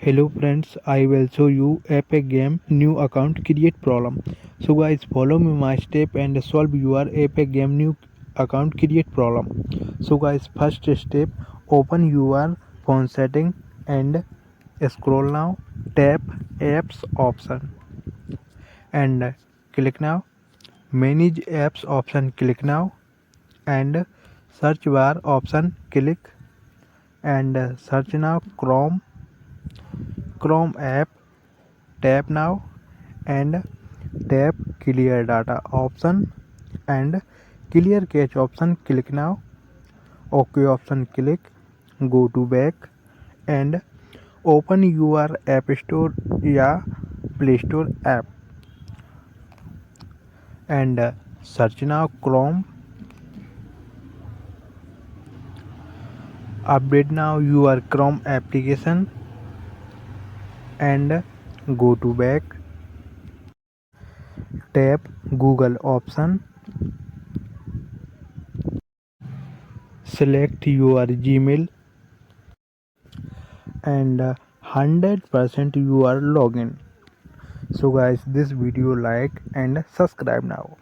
Hello friends, I will show you Epic Game new account create problem. So guys, follow me my step and solve your Epic Game new account create problem. So guys, first step, open your phone setting and scroll now, tap apps option and click now, manage apps option click now, and search bar option click and search now Chrome app, tap now and tap clear data option and clear cache option click now, ok option click, go to back and open your app store या play store app and search now Chrome, update now your Chrome application and go to back, tap Google option, select your Gmail and 100% you are login. So guys, this video like and subscribe now.